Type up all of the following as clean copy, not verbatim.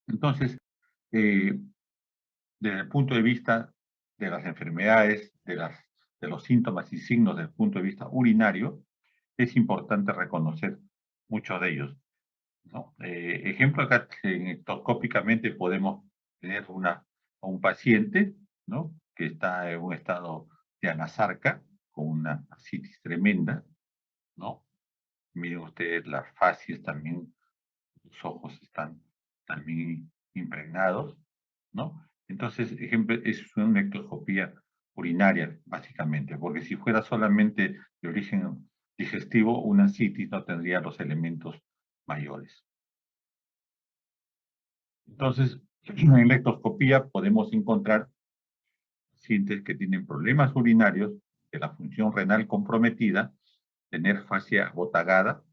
Entonces, eh, desde el punto de vista de las enfermedades, de los síntomas y signos desde el punto de vista urinario, es importante reconocer muchos de ellos, ¿no? Ejemplo, acá endoscópicamente podemos tener a un paciente, ¿no? Que está en un estado de anasarca, con una ascitis tremenda, ¿no? Miren ustedes las facies también, los ojos están también impregnados, ¿no? Entonces, ejemplo, es una ectoscopía urinaria, básicamente, porque si fuera solamente de origen digestivo, una citis no tendría los elementos mayores. Entonces, en la ectoscopía podemos encontrar pacientes que tienen problemas urinarios, de la función renal comprometida, tener fascia abotagada,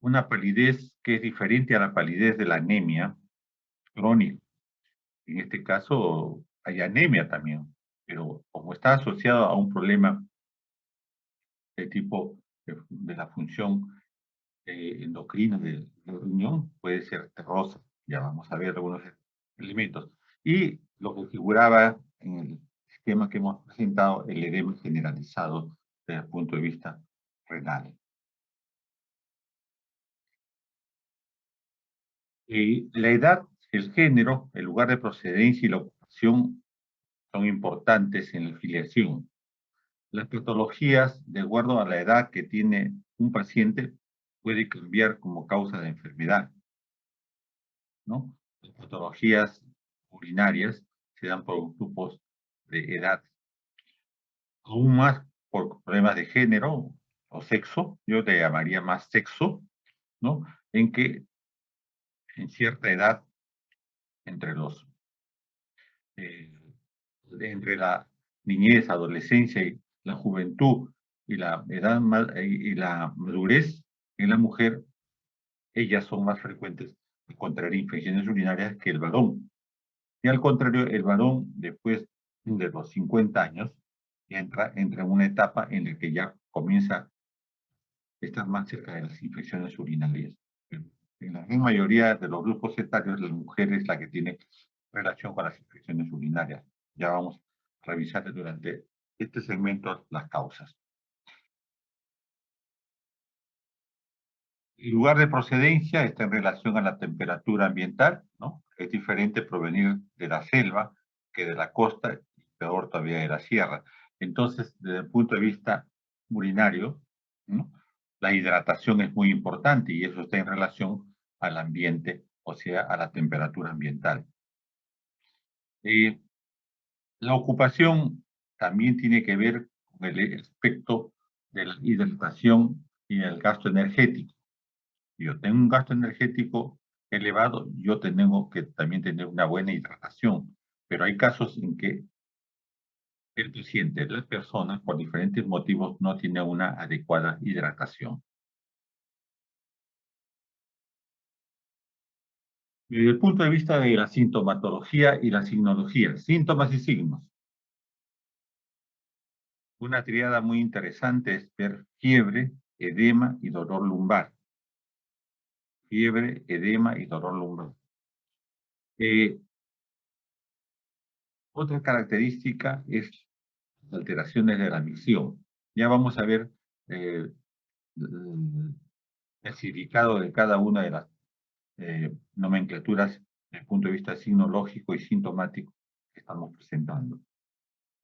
una palidez que es diferente a la palidez de la anemia crónica. En este caso hay anemia también, pero como está asociado a un problema de tipo de la función endocrina del riñón, puede ser terrosa. Ya vamos a ver algunos elementos. Y lo que figuraba en el esquema que hemos presentado, el edema generalizado desde el punto de vista renal. La edad, el género, el lugar de procedencia y la ocupación son importantes en la filiación. Las patologías, de acuerdo a la edad que tiene un paciente, puede cambiar como causa de enfermedad, ¿no? Las patologías urinarias se dan por grupos de edad, aún más por problemas de género o sexo, yo le llamaría más sexo, ¿no? En que en cierta edad, entre los eh, entre la niñez, adolescencia y la juventud y la edad y la madurez en la mujer, ellas son más frecuentes de contraer infecciones urinarias que el varón. Y al contrario, el varón, después de los 50 años, entra en una etapa en la que ya comienza a estar más cerca de las infecciones urinarias. En la gran mayoría de los grupos etarios, la mujer es la que tiene relación con las infecciones urinarias. Ya vamos a revisar durante este segmento las causas. El lugar de procedencia está en relación a la temperatura ambiental, ¿no? Es diferente provenir de la selva que de la costa, y peor todavía de la sierra. Entonces, desde el punto de vista urinario, ¿no? La hidratación es muy importante y eso está en relación al ambiente, o sea, a la temperatura ambiental. Eh, la ocupación también tiene que ver con el aspecto de la hidratación y el gasto energético. Yo tengo un gasto energético elevado, yo tengo que también tener una buena hidratación, pero hay casos en que el paciente, la persona, por diferentes motivos, no tiene una adecuada hidratación. Desde el punto de vista de la sintomatología y la signología, síntomas y signos, una triada muy interesante es ver fiebre, edema y dolor lumbar. Fiebre, edema y dolor lumbar. Eh, Otra característica es las alteraciones de la micción. Ya vamos a ver eh, el significado de cada una de las nomenclaturas desde el punto de vista signológico y sintomático que estamos presentando.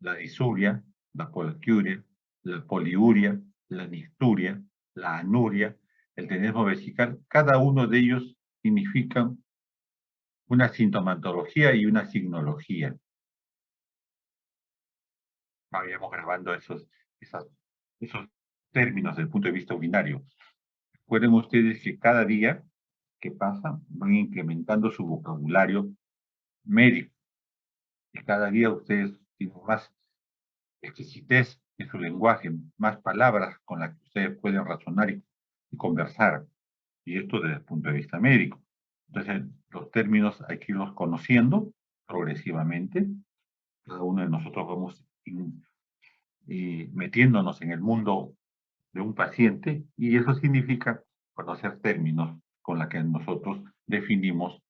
La disuria, la poliuria, la poliuria, la nicturia, la anuria, el tenesmo vesical, cada uno de ellos significan una sintomatología y una signología. Vayamos grabando esos términos desde el punto de vista urinario. Recuerden ustedes que cada día que pasa van incrementando su vocabulario médico y cada día ustedes tienen más exquisitez en su lenguaje, más palabras con las que ustedes pueden razonar y conversar. Y esto desde el punto de vista médico. Entonces, los términos hay que irlos conociendo progresivamente. Cada uno de nosotros vamos metiéndonos en el mundo de un paciente y eso significa conocer términos con los que nosotros definimos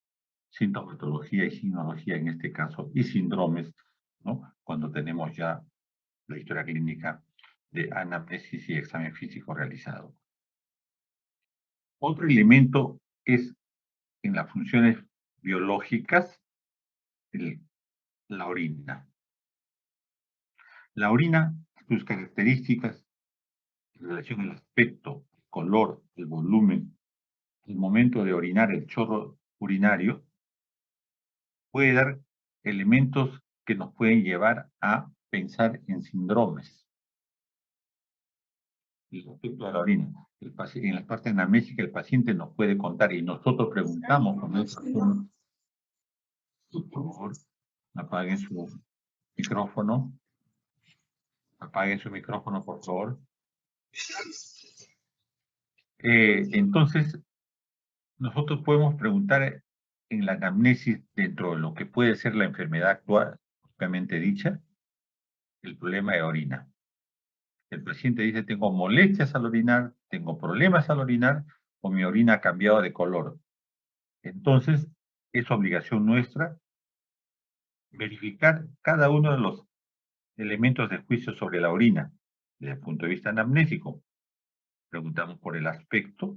sintomatología y signología en este caso, y síndromes, ¿no? Cuando tenemos ya la historia clínica de anamnesis y examen físico realizado. Otro elemento es en las funciones biológicas, la orina. La orina, sus características en relación al aspecto, el color, el volumen, el momento de orinar, el chorro urinario, puede dar elementos que nos pueden llevar a pensar en síndromes. El aspecto de la orina. En la parte anamnésica el paciente nos puede contar y nosotros preguntamos con esa persona, por favor, apaguen su micrófono, por favor. Entonces, nosotros podemos preguntar en la anamnesis dentro de lo que puede ser la enfermedad actual, propiamente dicha, el problema de orina. El paciente dice, tengo molestias al orinar, tengo problemas al orinar, o mi orina ha cambiado de color. Entonces, es obligación nuestra verificar cada uno de los elementos de juicio sobre la orina, desde el punto de vista anamnésico. Preguntamos por el aspecto,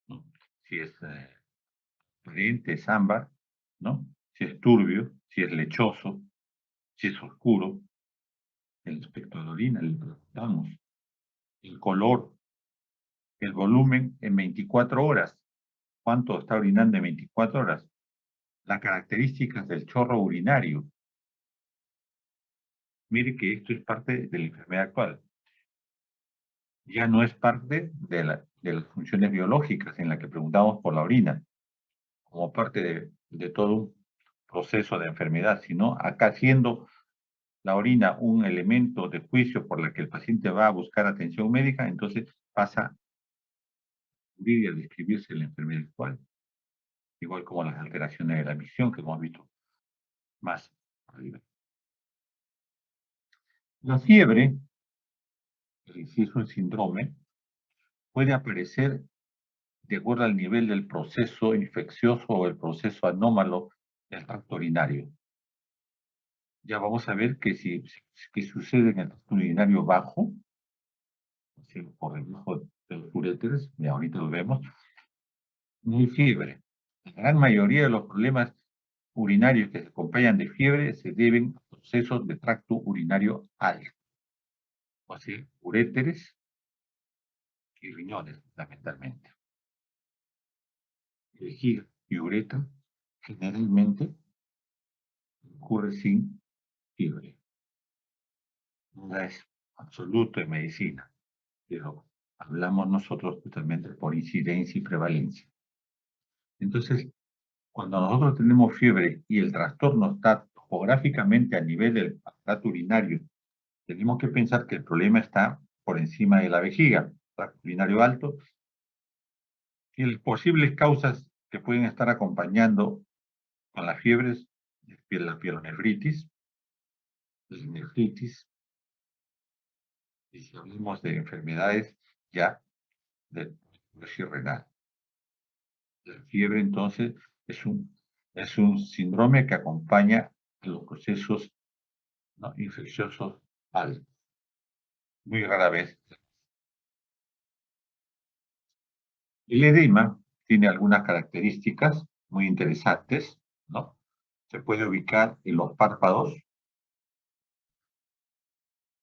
¿no? Si es transparente, es ámbar, ¿no? Si es turbio, si es lechoso, si es oscuro. El aspecto de la orina, le preguntamos. El color, el volumen en 24 horas. ¿Cuánto está orinando en 24 horas? Las características del chorro urinario. Mire que esto es parte de la enfermedad actual. Ya no es parte de las funciones biológicas en la que preguntamos por la orina, como parte de todo un proceso de enfermedad, sino acá siendo la orina un elemento de juicio por el que el paciente va a buscar atención médica, entonces pasa a cubrir y a describirse la enfermedad actual, igual como las alteraciones de la visión que hemos visto más arriba. La fiebre, si es un síndrome, puede aparecer de acuerdo al nivel del proceso infeccioso o el proceso anómalo del tracto urinario. Ya vamos a ver que que sucede en el tracto urinario bajo, por debajo de los uréteres, y ahorita lo vemos, no hay fiebre. La gran mayoría de los problemas urinarios que se acompañan de fiebre se deben a procesos de tracto urinario alto, o sea, uréteres y riñones, fundamentalmente. Vejiga y uretra generalmente ocurre sin fiebre. No es absoluto en medicina, pero hablamos nosotros totalmente por incidencia y prevalencia. Entonces, cuando nosotros tenemos fiebre y el trastorno está topográficamente a nivel del aparato urinario, tenemos que pensar que el problema está por encima de la vejiga, tracto urinario alto, y las posibles causas que pueden estar acompañando con las fiebres, la pielonefritis, la nefritis, y si hablamos de enfermedades ya de tuberculosis renal. La fiebre, entonces, es un síndrome que acompaña a los procesos, ¿no?, infecciosos altos. Muy rara vez. El edema tiene algunas características muy interesantes, ¿no? Se puede ubicar en los párpados,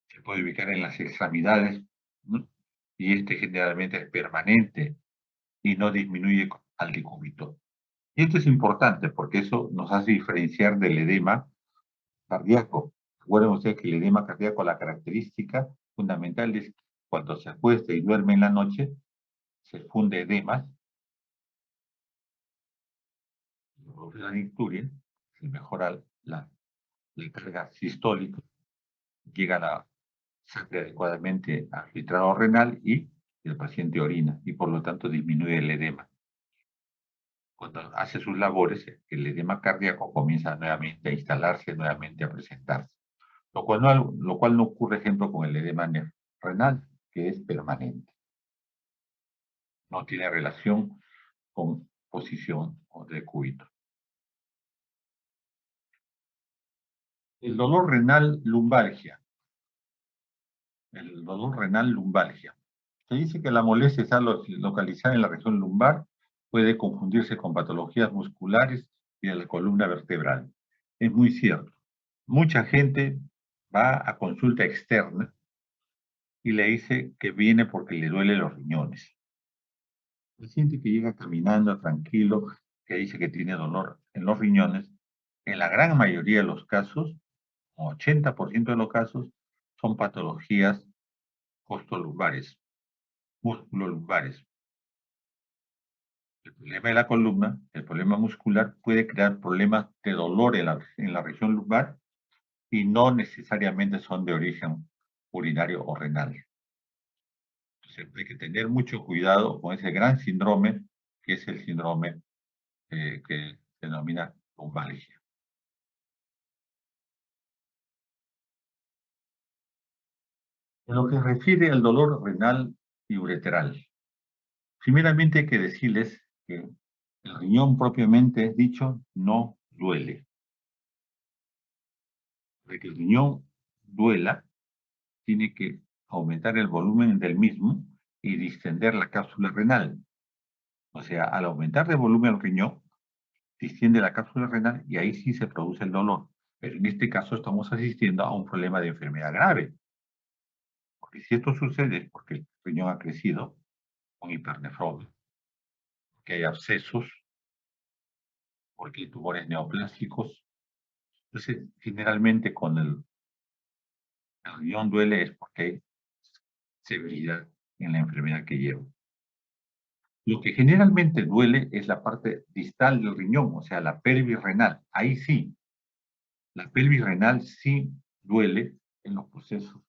se puede ubicar en las extremidades, ¿no? Y este generalmente es permanente y no disminuye al decúbito. Y esto es importante porque eso nos hace diferenciar del edema cardíaco. Recuerden ustedes que el edema cardíaco, la característica fundamental es cuando se acuesta y duerme en la noche, se funde edema, la nicturia, se mejora la carga sistólica, llega la sangre adecuadamente al filtrado renal y el paciente orina y por lo tanto disminuye el edema. Cuando hace sus labores, el edema cardíaco comienza nuevamente a instalarse, nuevamente a presentarse. Lo cual no ocurre, ejemplo, con el edema renal, que es permanente. No tiene relación con posición o de cúbito. El dolor renal lumbalgia. El dolor renal lumbalgia. Se dice que la molestia está localizada en la región lumbar, puede confundirse con patologías musculares y de la columna vertebral. Es muy cierto. Mucha gente va a consulta externa y le dice que viene porque le duele los riñones. El paciente que llega caminando tranquilo, que dice que tiene dolor en los riñones, en la gran mayoría de los casos, 80% de los casos, son patologías costolumbares, musculolumbares. El problema de la columna, el problema muscular, puede crear problemas de dolor en la región lumbar y no necesariamente son de origen urinario o renal. Entonces hay que tener mucho cuidado con ese gran síndrome, que es el síndrome que se denomina lumbalgia. En lo que refiere al dolor renal y ureteral, primeramente hay que decirles que el riñón propiamente dicho no duele. Para que el riñón duela, tiene que aumentar el volumen del mismo y distender la cápsula renal. O sea, al aumentar el volumen del riñón, distiende la cápsula renal y ahí sí se produce el dolor. Pero en este caso estamos asistiendo a un problema de enfermedad grave. Porque si esto sucede es porque el riñón ha crecido con hipernefrosis, que hay abscesos, porque hay tumores neoplásicos. Entonces, generalmente con el riñón duele es porque hay severidad en la enfermedad que lleva. Lo que generalmente duele es la parte distal del riñón, o sea, la pelvis renal. Ahí sí, la pelvis renal sí duele en los procesos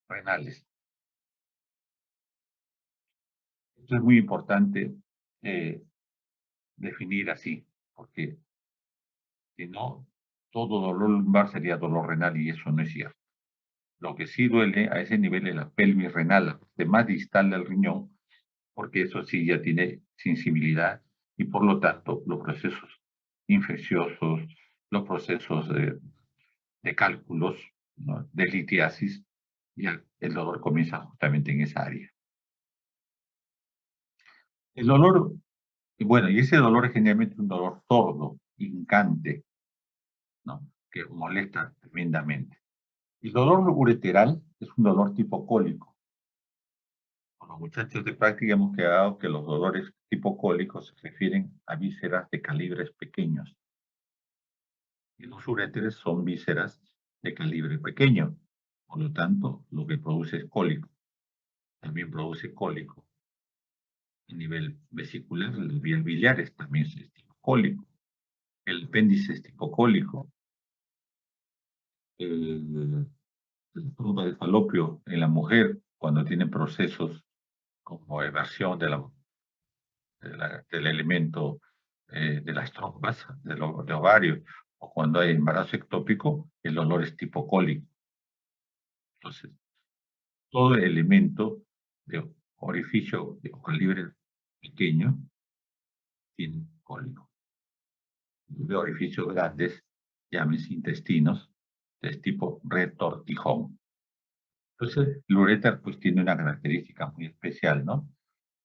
renales. Esto es muy importante definir así, porque si no, todo dolor lumbar sería dolor renal y eso no es cierto. Lo que sí duele a ese nivel es la pelvis renal, la parte más distal del riñón, porque eso sí ya tiene sensibilidad y por lo tanto los procesos infecciosos, los procesos de cálculos, ¿no?, de litiasis, ya el dolor comienza justamente en esa área. El dolor, bueno, y ese dolor es generalmente un dolor sordo, hincante, ¿no?, que molesta tremendamente. El dolor ureteral es un dolor tipo cólico. Con los muchachos de práctica hemos quedado que los dolores tipo cólicos se refieren a vísceras de calibres pequeños. Y los uréteres son vísceras de calibre pequeño. Por lo tanto, lo que produce es cólico. También produce cólico a nivel vesicular, las vías biliares también es tipo cólico. El apéndice es tipo cólico. La trompa de falopio en la mujer, cuando tiene procesos como eversión del elemento de las trompas, de ovario, o cuando hay embarazo ectópico, el dolor es tipo cólico. Entonces, todo elemento de orificio de calibre pequeño tiene cólico. De orificios grandes, llámense intestinos, es tipo retortijón. Entonces, el uréter pues tiene una característica muy especial, ¿no?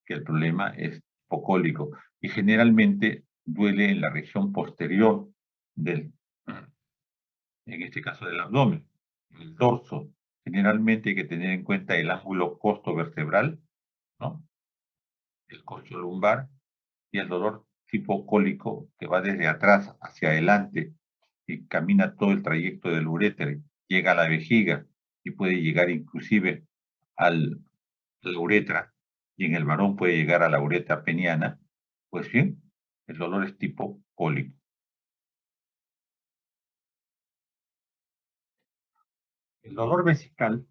Que el problema es hipocólico y generalmente duele en la región posterior del, en este caso del abdomen, el dorso. Generalmente hay que tener en cuenta el ángulo costo-vertebral, ¿no?, el costo lumbar y el dolor tipo cólico que va desde atrás hacia adelante y camina todo el trayecto del uréter, llega a la vejiga y puede llegar inclusive al, a la uretra, y en el varón puede llegar a la uretra peniana. Pues bien, el dolor es tipo cólico. El dolor vesical,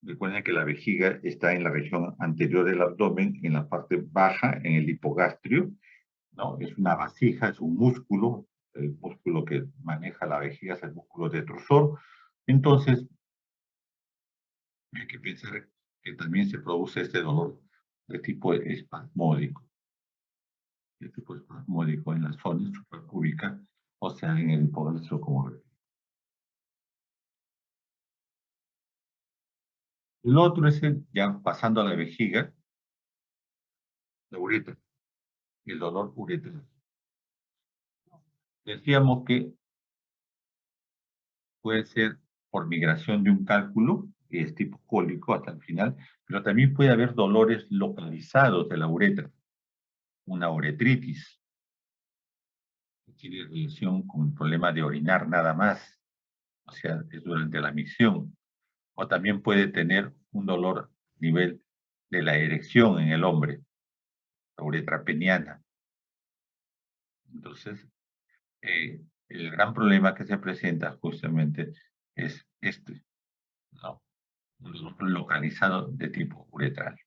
recuerden que la vejiga está en la región anterior del abdomen, en la parte baja, en el hipogastrio, ¿no? Es una vasija, es un músculo, el músculo que maneja la vejiga es el músculo detrusor. Entonces, hay que pensar que también se produce este dolor de tipo espasmódico. este tipo espasmódico en la zona suprapúbica, o sea, en el hipogloso como el otro es ya pasando a la vejiga, la uretra, el dolor uretral. Decíamos que puede ser por migración de un cálculo, que es tipo cólico hasta el final, pero también puede haber dolores localizados de la uretra, una uretritis, que tiene relación con el problema de orinar nada más, o sea, es durante la micción, o también puede tener un dolor a nivel de la erección en el hombre, la uretra peniana. Entonces, el gran problema que se presenta justamente es este, ¿no? Un dolor localizado de tipo uretral.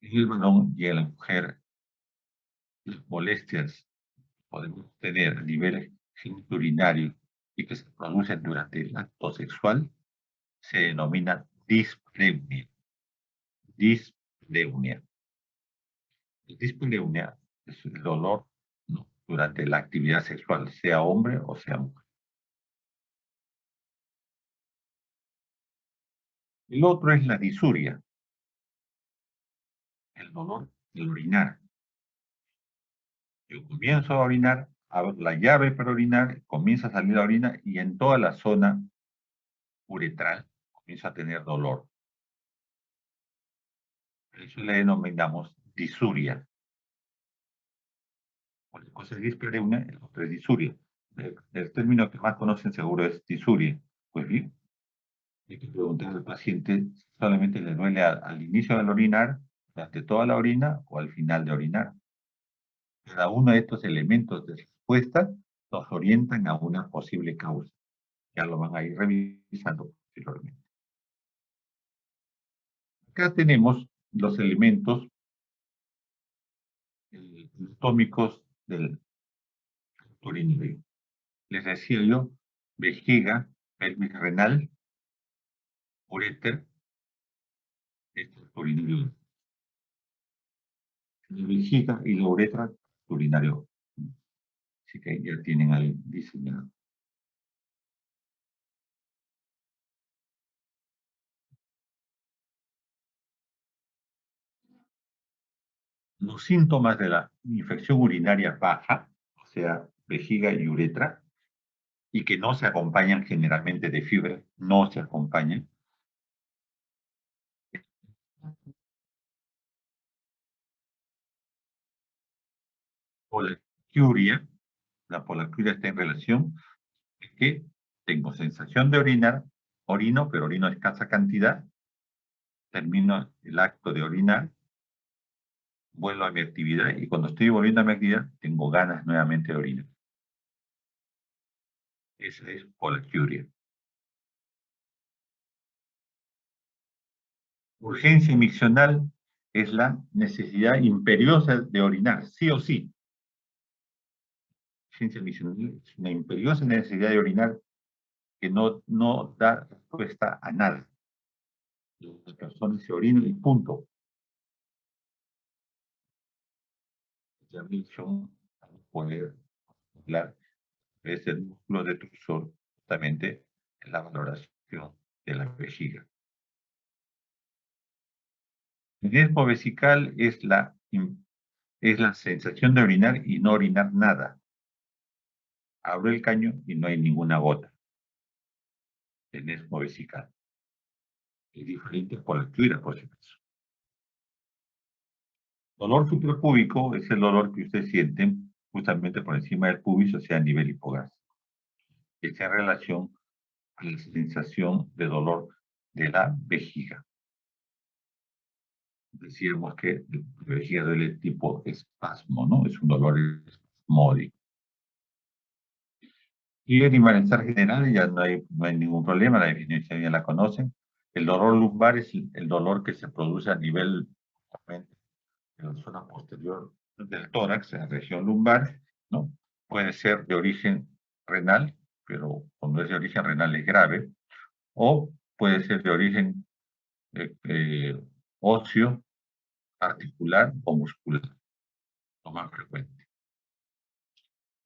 En el varón y en la mujer, las molestias podemos tener a nivel genitourinario y que se producen durante el acto sexual se denomina dispareunia. Dispareunia. La dispareunia es el dolor, ¿no?, durante la actividad sexual, sea hombre o sea mujer. El otro es la disuria, el dolor del orinar. Yo comienzo a orinar, abro la llave para orinar, comienza a salir la orina y en toda la zona uretral comienzo a tener dolor. Eso le denominamos disuria. Una cosa es dispareunia, el otro es disuria. El término que más conocen seguro es disuria. Pues bien, hay que preguntar al paciente si solamente le duele al inicio del orinar, durante toda la orina o al final de orinar. Cada uno de estos elementos de respuesta nos orientan a una posible causa. Ya lo van a ir revisando posteriormente. Acá tenemos los elementos anatómicos del urinario. Les decía yo, vejiga, pelvis renal, uréter, este es urinario. La vejiga y la uretra, urinario. Así que ya tienen ahí diseñado. Los síntomas de la infección urinaria baja, o sea, vejiga y uretra, y que no se acompañan generalmente de fiebre, no se acompañan. Polaquiuria, la polaquiuria está en relación a que tengo sensación de orinar, orino, pero orino a escasa cantidad, termino el acto de orinar, vuelvo a mi actividad y cuando estoy volviendo a mi actividad tengo ganas nuevamente de orinar. Esa es polaquiuria. Urgencia miccional es la necesidad imperiosa de orinar, sí o sí. Urgencia miccional es una imperiosa necesidad de orinar que no da respuesta a nada. La persona se orina y punto. Ya micción puede hablar es el músculo detrusor justamente en la valoración de la vejiga. El enesmo vesical es la sensación de orinar y no orinar nada. Abro el caño y no hay ninguna gota. Enesmo vesical. Es diferente por la altura, por si acaso. Dolor suprapúbico es el dolor que ustedes sienten justamente por encima del pubis, o sea, a nivel hipogástrico. Está en relación a la sensación de dolor de la vejiga. Decíamos que la vejiga duele tipo espasmo, ¿no? Es un dolor espasmódico. Y en malestar general ya no hay ningún problema, la definición ya la conocen. El dolor lumbar es el dolor que se produce a nivel de la zona posterior del tórax, en la región lumbar, ¿no? Puede ser de origen renal, pero cuando es de origen renal es grave, o puede ser de origen óseo, articular o muscular, lo más frecuente.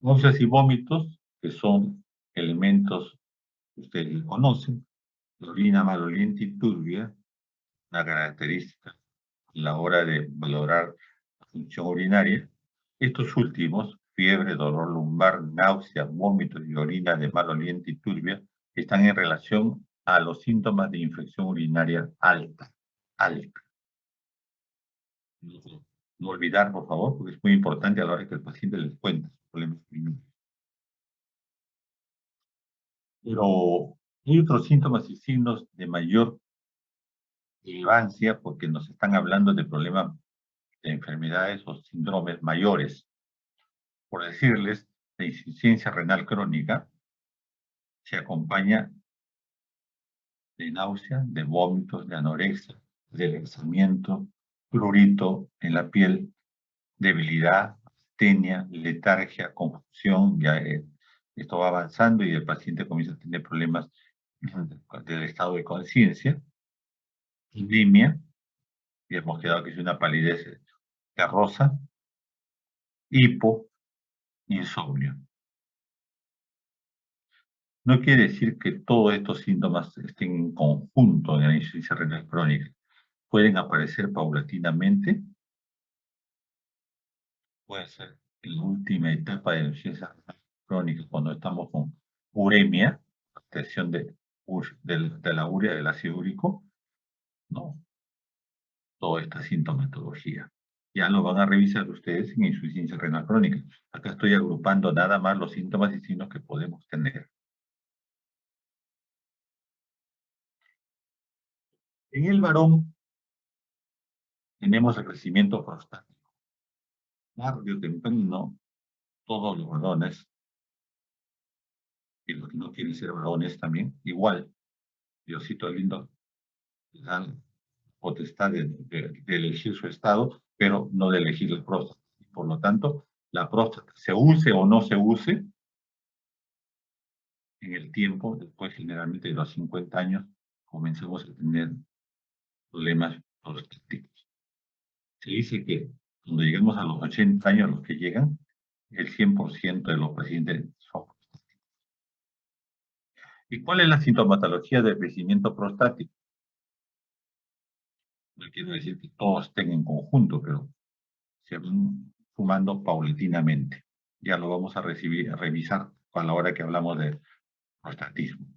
Náuseas y vómitos, que son elementos que ustedes conocen, la orina maloliente y turbia, una característica a la hora de valorar la función urinaria. Estos últimos, fiebre, dolor lumbar, náusea, vómitos y orina de maloliente y turbia, están en relación a los síntomas de infección urinaria alta. No olvidar, por favor, porque es muy importante a la hora que el paciente les cuenta sus problemas urinarios. Pero hay otros síntomas y signos de mayor relevancia porque nos están hablando de problemas de enfermedades o síndromes mayores. Por decirles, la insuficiencia renal crónica se acompaña de náusea, de vómitos, de anorexia, de lanzamiento, prurito en la piel, debilidad, astenia, letargia, confusión, ya esto va avanzando y el paciente comienza a tener problemas del estado de conciencia, anemia, y hemos quedado que es una palidez terrosa, hipo, insomnio. No quiere decir que todos estos síntomas estén en conjunto en la insuficiencia renal crónica. Pueden aparecer paulatinamente, puede ser en la última etapa de la insuficiencia renal crónica, cuando estamos con uremia, obtención de la urea, del ácido úrico, no, toda esta sintomatología. Ya lo van a revisar ustedes en insuficiencia renal crónica. Acá estoy agrupando nada más los síntomas y signos que podemos tener. En el varón tenemos el crecimiento prostático. Tarde o temprano, todos los varones, y los que no quieren ser varones también, igual, Diosito lindo, les dan potestad de elegir su estado, pero no de elegir la próstata. Por lo tanto, la próstata, se use o no se use, en el tiempo, después generalmente de los 50 años, comenzamos a tener problemas prostáticos. Se dice que cuando llegamos a los 80 años, los que llegan, el 100% de los pacientes son prostáticos. ¿Y cuál es la sintomatología del crecimiento prostático? No quiero decir que todos estén en conjunto, pero se van sumando paulatinamente. Ya lo vamos a revisar a la hora que hablamos de prostatismo.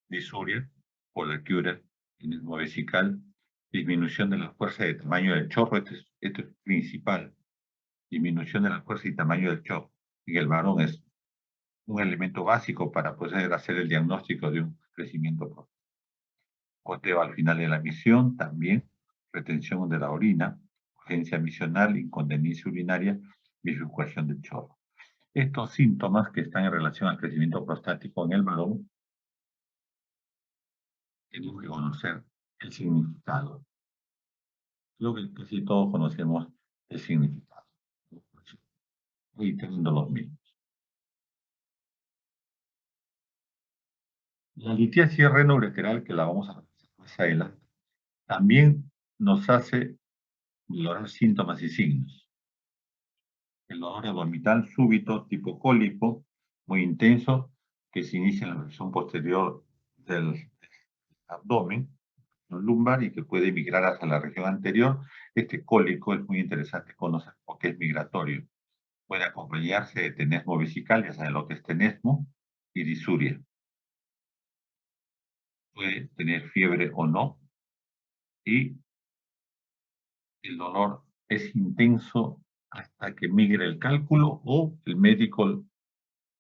Disuria, poliuria, cinismo vesical, disminución de la fuerza de tamaño del chorro, este es principal, disminución de la fuerza y tamaño del chorro. En el varón es un elemento básico para poder hacer el diagnóstico de un crecimiento prostático. Goteo al final de la misión, también retención de la orina, urgencia misional, incontinencia urinaria, bifurcación del chorro. Estos síntomas que están en relación al crecimiento prostático en el varón, tenemos que conocer el significado. Creo que casi todos conocemos el significado. Y teniendo los mismos. La litiasis renoureteral, que la vamos a ver más adelante, también nos hace valorar síntomas y signos. El dolor abdominal súbito, tipo cólico, muy intenso, que se inicia en la región posterior del abdomen, lumbar, y que puede migrar hacia la región anterior. Este cólico es muy interesante conocer porque es migratorio. Puede acompañarse de tenesmo vesical, ya saben lo que es tenesmo, y disuria. Puede tener fiebre o no, y el dolor es intenso hasta que migre el cálculo o el médico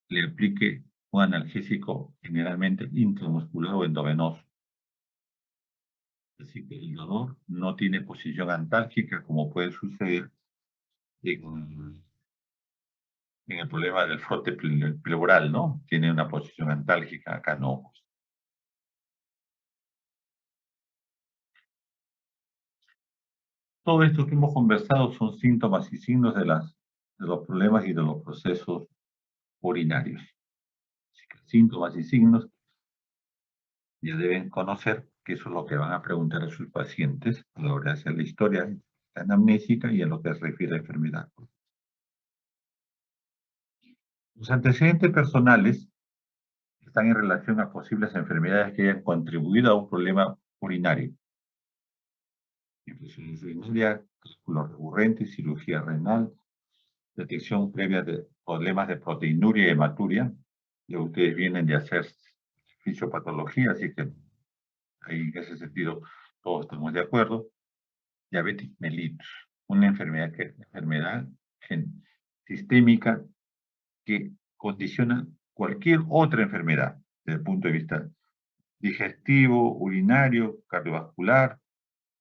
le aplique un analgésico generalmente intramuscular o endovenoso. Así que el dolor no tiene posición antálgica como puede suceder en el problema del frote pleural, ¿no? Tiene una posición antálgica, acá no. Todo esto que hemos conversado son síntomas y signos de los problemas y de los procesos urinarios. Así que síntomas y signos ya deben conocer que eso es lo que van a preguntar a sus pacientes a la hora de hacer la historia anamnésica y a lo que se refiere a la enfermedad. Los antecedentes personales están en relación a posibles enfermedades que hayan contribuido a un problema urinario. Infecciones urinarias, cálculos recurrentes, cirugía renal, detección previa de problemas de proteinuria y hematuria. Ya ustedes vienen de hacer fisiopatología, así que ahí en ese sentido todos estamos de acuerdo. Diabetes mellitus, una enfermedad sistémica que condiciona cualquier otra enfermedad desde el punto de vista digestivo, urinario, cardiovascular,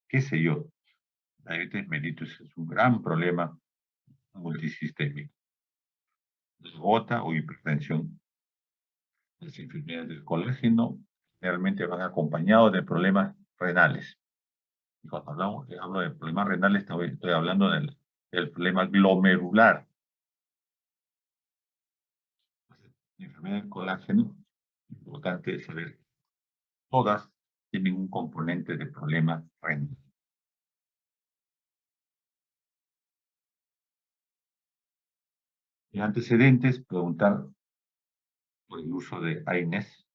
qué sé yo. La diabetes mellitus es un gran problema multisistémico. Gota o hipertensión. Las enfermedades del colágeno realmente van acompañados de problemas renales. Y cuando hablo de problemas renales, estoy hablando del problema glomerular. La enfermedad del colágeno, importante saber, todas tienen un componente de problema renal. Y antecedentes, preguntar por el uso de AINES.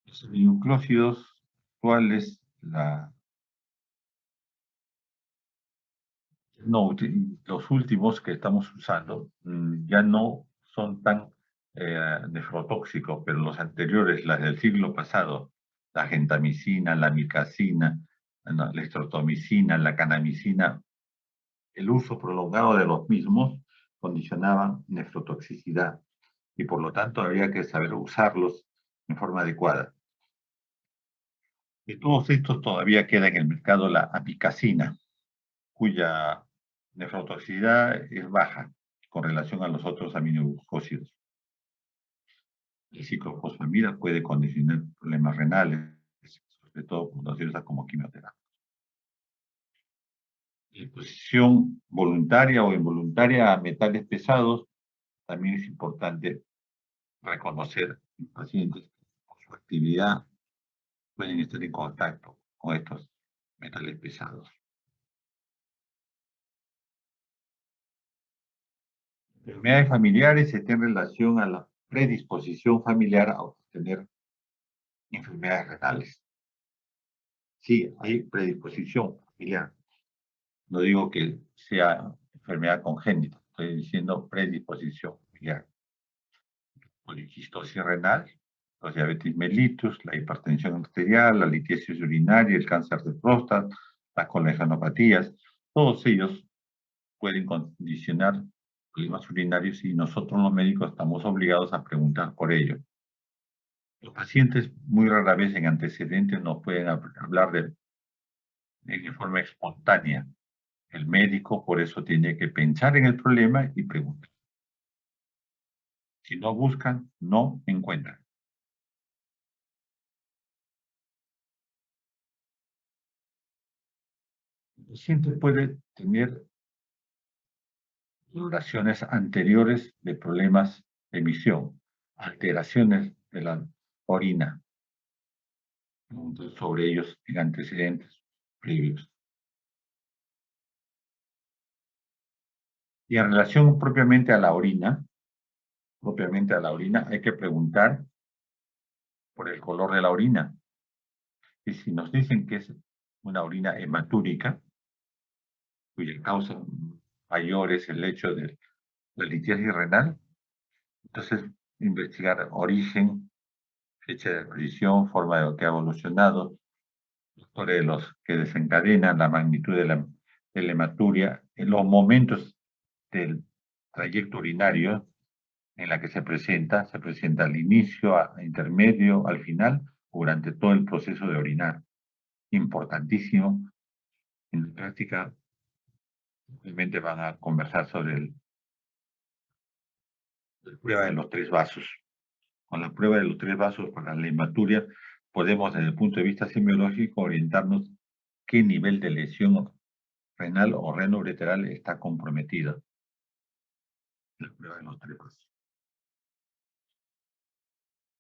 Los aminuclócidos actuales, no, los últimos que estamos usando ya no son tan nefrotóxicos, pero los anteriores, las del siglo pasado, la gentamicina, la micacina, no, la estrotomicina, la canamicina, el uso prolongado de los mismos condicionaba nefrotoxicidad y por lo tanto había que saber usarlos en forma adecuada. De todos estos todavía queda en el mercado la apicacina, cuya nefrotoxicidad es baja con relación a los otros aminoglucósidos. El ciclofosfamida puede condicionar problemas renales, sobre todo cuando se usa como quimioterapia. La exposición voluntaria o involuntaria a metales pesados también es importante reconocer en pacientes que por su actividad pueden estar en contacto con estos metales pesados. Enfermedades familiares están en relación a la predisposición familiar a obtener enfermedades renales. Sí, hay predisposición familiar. No digo que sea enfermedad congénita, estoy diciendo predisposición familiar. Poliquistosis renal, los diabetes mellitus, la hipertensión arterial, la litiasis urinaria, el cáncer de próstata, las colegenopatías, todos ellos pueden condicionar problemas urinarios y nosotros los médicos estamos obligados a preguntar por ello. Los pacientes muy rara vez en antecedentes nos pueden hablar de forma espontánea. El médico por eso tiene que pensar en el problema y preguntar. Si no buscan, no encuentran. El paciente puede tener valoraciones anteriores de problemas de emisión, alteraciones de la orina, sobre ellos en antecedentes previos. Y en relación propiamente a la orina, hay que preguntar por el color de la orina. Y si nos dicen que es una orina hematúrica, cuya causa mayor es el hecho de la litiasis renal, entonces investigar origen, fecha de aparición, forma de lo que ha evolucionado, factores de los que desencadenan la magnitud de la hematuria, en los momentos del trayecto urinario en la que se presenta al inicio, a intermedio, al final, durante todo el proceso de orinar. Importantísimo. En la práctica, realmente van a conversar sobre la prueba de los 3 vasos. Con la prueba de los 3 vasos para la hematuria, podemos, desde el punto de vista semiológico, orientarnos qué nivel de lesión renal o renoureteral está comprometido. La prueba de los 3 vasos.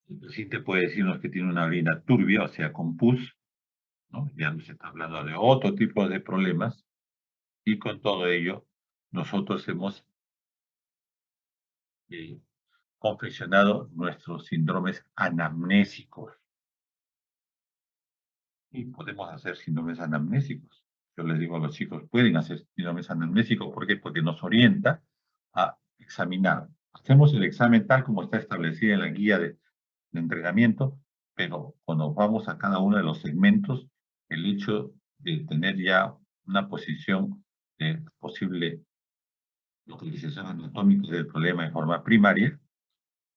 El paciente puede decirnos que tiene una orina turbia, o sea, con pus, ¿no? Ya nos está hablando de otro tipo de problemas, Y con todo ello, nosotros hemos confeccionado nuestros síndromes anamnésicos. Y podemos hacer síndromes anamnésicos. Yo les digo a los chicos, pueden hacer síndromes anamnésicos. ¿Por qué? Porque nos orienta a examinar. Hacemos el examen tal como está establecido en la guía de entrenamiento, pero cuando vamos a cada uno de los segmentos, el hecho de tener ya una posición de posible localización anatómica del problema de forma primaria,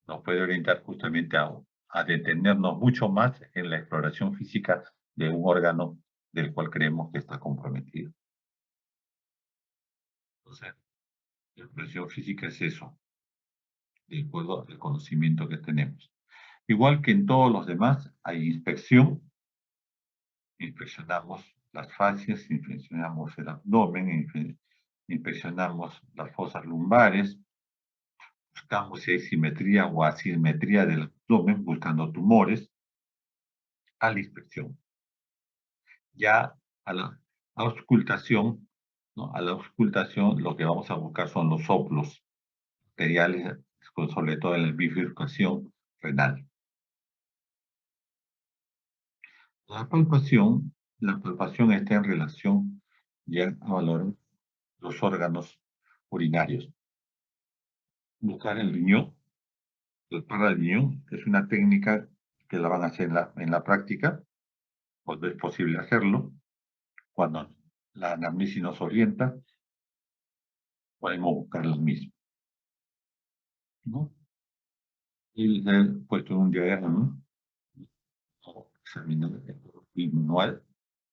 nos puede orientar justamente a detenernos mucho más en la exploración física de un órgano del cual creemos que está comprometido. Entonces, la exploración física es eso, de acuerdo al conocimiento que tenemos. Igual que en todos los demás, hay inspección. Inspeccionamos las fascias, inspeccionamos el abdomen, inspeccionamos las fosas lumbares, buscamos si hay simetría o asimetría del abdomen, buscando tumores, a la inspección. Ya a la auscultación, ¿no? A la auscultación lo que vamos a buscar son los soplos arteriales, sobre todo en la bifurcación renal. La palpación está en relación ya a valorar los órganos urinarios. Buscar el riñón, palpar el riñón, es una técnica que la van a hacer en la práctica, cuando es posible hacerlo, cuando la anamnesis nos orienta, podemos buscar lo mismo, ¿no? Y puesto en un diagrama, examinar el manual,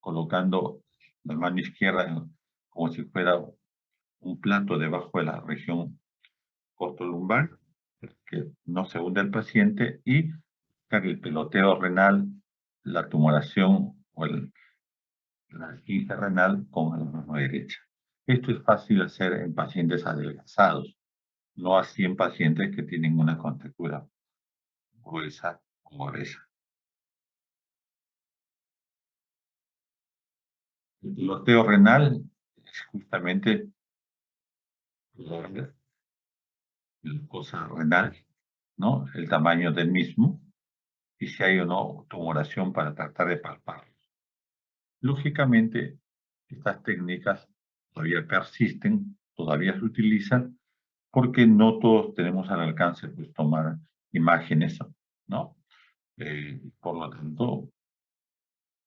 colocando la mano izquierda como si fuera un plato debajo de la región costolumbar, que no se hunde el paciente, y el peloteo renal, la tumoración o la esquina renal con la mano derecha. Esto es fácil hacer en pacientes adelgazados, no así en pacientes que tienen una contextura gruesa o gruesa. El piloteo renal es justamente la cosa renal, ¿no? El tamaño del mismo y si hay o no tumoración para tratar de palparlo. Lógicamente, estas técnicas todavía persisten, todavía se utilizan, porque no todos tenemos al alcance pues, tomar imágenes, ¿no? Por lo tanto,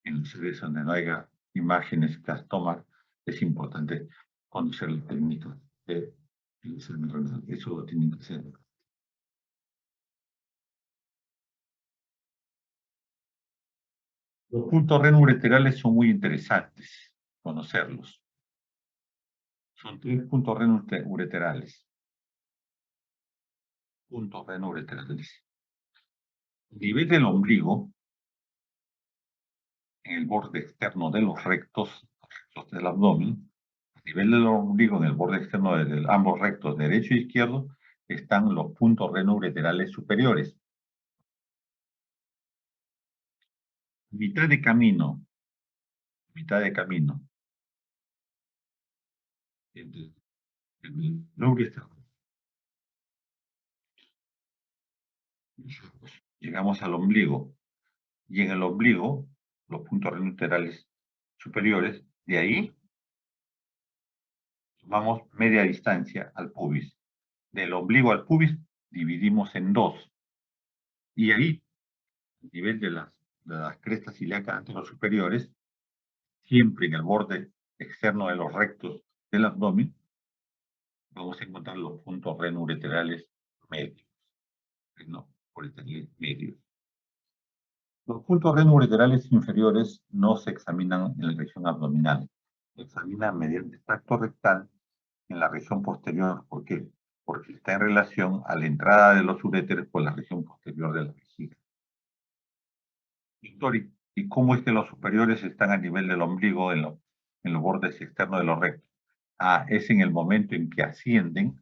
en sedes donde no haya imágenes que las toman, es importante conocer la técnica de examen renal. Eso lo tienen que hacer. Los puntos renoureterales son muy interesantes conocerlos. Son 3 puntos renoureterales. Puntos renoureterales. A nivel del ombligo, en el borde externo de los rectos del abdomen, a nivel del ombligo, en el borde externo de ambos rectos, derecho e izquierdo, están los puntos renoureterales superiores. Mitad de camino, entre el neuroexterno. Llegamos al ombligo, y en el ombligo, los puntos renoureterales superiores, de ahí tomamos media distancia al pubis. Del ombligo al pubis dividimos en 2. Y ahí, a nivel de las crestas ilíacas anterosuperiores, siempre en el borde externo de los rectos del abdomen, vamos a encontrar los puntos renoureterales medios. Renoureterales medios. Los puntos renoureterales inferiores no se examinan en la región abdominal. Se examinan mediante tracto rectal en la región posterior. ¿Por qué? Porque está en relación a la entrada de los uréteres por la región posterior de la vejiga. Victoria, ¿y cómo es que los superiores están a nivel del ombligo en los bordes externos de los rectos? Es en el momento en que ascienden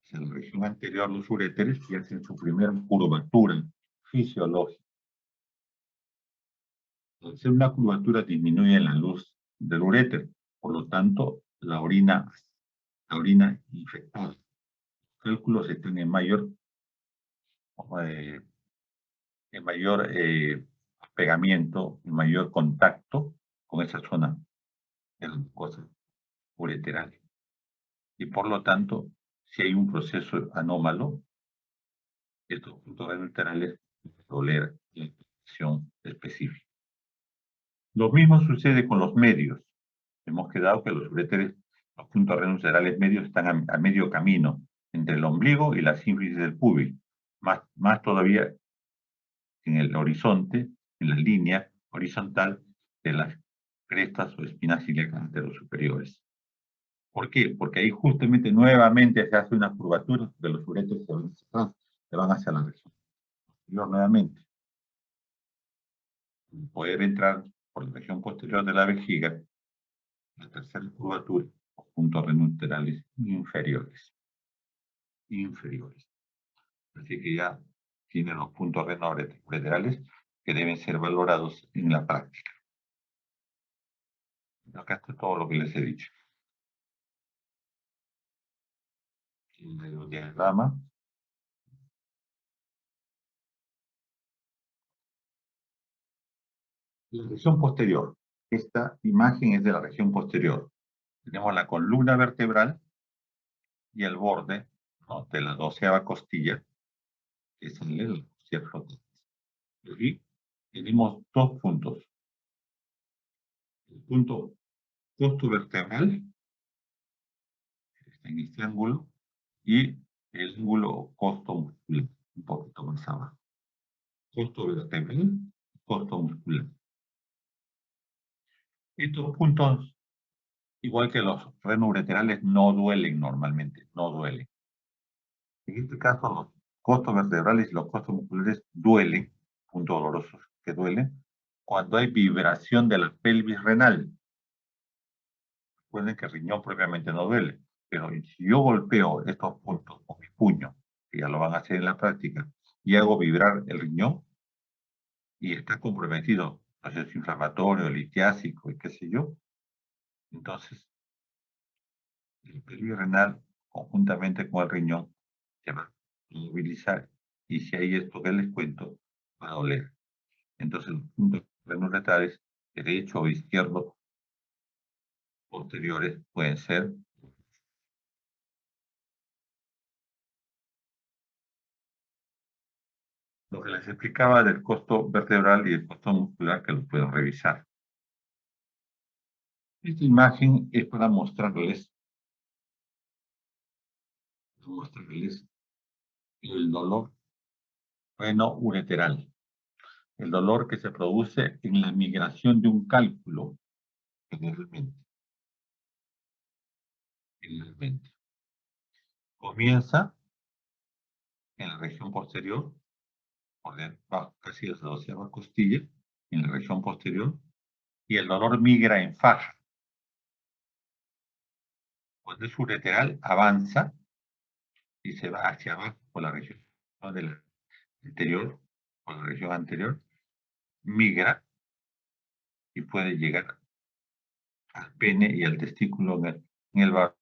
hacia la región anterior los uréteres y hacen su primera curvatura fisiológica. Al hacer una curvatura disminuye la luz del uréter, por lo tanto la orina, la orina infectada. Los cálculos están eh, en mayor pegamiento, en mayor contacto con esa zona de la mucosa ureteral. Y por lo tanto, si hay un proceso anómalo, estos puntos ureterales pueden doler la infección específica. Lo mismo sucede con los medios. Hemos quedado que los uréteres, los puntos renal medios están a medio camino entre el ombligo y la sínfisis del pubis. Más todavía en el horizonte, en la línea horizontal de las crestas o espinas ilíacas anterosuperiores. ¿Por qué? Porque ahí justamente nuevamente se hace una curvatura, porque los uréteres se van hacia la región posterior nuevamente. Poder entrar por la región posterior de la vejiga, la tercera curvatura, los puntos renal inferiores. Así que ya tienen los puntos renales que deben ser valorados en la práctica. Acá está todo lo que les he dicho. El diagrama. La región posterior. Esta imagen es de la región posterior. Tenemos la columna vertebral y el borde, ¿no?, de la 12ª costilla, que es el costilla flotante. Aquí tenemos dos puntos. El punto costovertebral, que está en este ángulo, y el ángulo costomuscular, un poquito más abajo. Costovertebral, costomuscular. Estos puntos, igual que los renoureterales, no duelen normalmente, no duelen. En este caso, los costos vertebrales y los costos musculares duelen, puntos dolorosos que duelen, cuando hay vibración de la pelvis renal. Recuerden que el riñón propiamente no duele, pero si yo golpeo estos puntos con mi puño, que ya lo van a hacer en la práctica, y hago vibrar el riñón, y está comprometido, proceso inflamatorio, litiásico y qué sé yo, entonces el pelvis renal, conjuntamente con el riñón, se va a movilizar, y si hay esto que les cuento, va a doler. Entonces los puntos renales derecho o izquierdo posteriores pueden ser. Lo que les explicaba del costo vertebral y el costo muscular, que lo pueden revisar. Esta imagen es para mostrarles el dolor renoureteral. El dolor que se produce en la migración de un cálculo, generalmente. Comienza en la región posterior, por debajo, casi de la 12ª costilla, en la región posterior, y el dolor migra en faja. Cuando es ureteral, avanza y se va hacia abajo por la región anterior, por la región anterior, migra y puede llegar al pene y al testículo en el varón,